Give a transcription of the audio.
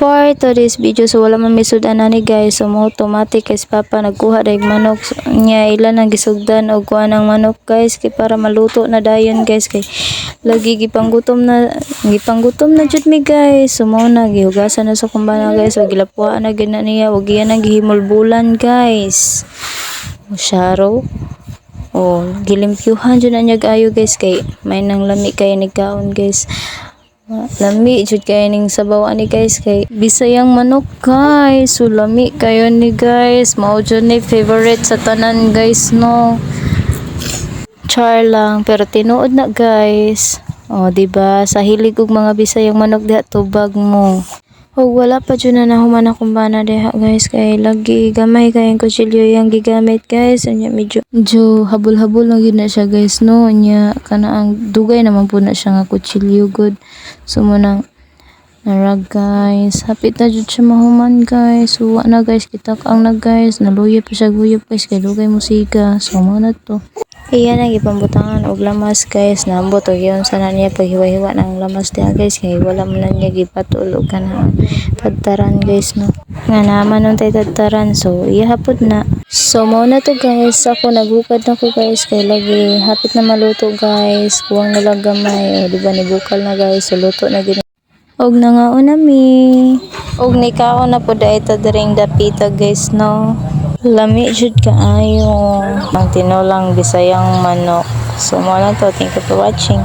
For today's video, so wala man may sudan ani guys, so mo automatic guys papa nagkuha daig manok niya ilan ang gisugdan og kuha ng manok guys kay para maluto na dayon guys kay lagi gipanggutom na jud mi guys. So mo na gihugasan na sa kumbana guys, so gilapuan na gid na niya ug iyan ang gihimulbulan guys. Musyaro gilimpyuhan jud na niya ayo guys kay may nang lami kay ni kaon guys. Lami jud kay ning sabaw ani guys kay Bisayang manok guys, so lami kayo ni guys, mao jud ni favorite sa tanan guys no. Char lang pero tinuod na guys. Diba sa hilig og mga Bisayang manok diha tubag mo. Wala pa dyan na nahuman akong bana diha guys kay lagi gamay kayang kutsilyo yung gigamit guys. Anya medyo habol-habol lang yun na siya guys no. Anya kana ang dugay naman po na siya nga kutsilyo good. So munang narag guys. Hapit na dyan siya mahuman guys. So na guys kitak ang na guys. Naluyap pa siya guyap guys kay dugay musika. So na to. Iyan ang ipambutangan og lamas guys, nambot og yon sana niya paghiwa-hiwa ng lamas diha guys kay wala man lang niya gipatul og kanang tadtaran guys no. Nga naman nun tay tadtaran, so ihapod na. So mo na to guys, ako naghukad na ko guys kay lagi hapit na maluto guys, kuwang na lang gamay. Di ba ni bukal na guys, so luto na gid. Og nangaon na mi. Og nikaon na po dai ta diring dapita guys no. Lami jud kaayo ang tinolang Bisayang manok. So mo lang to, thank you for watching.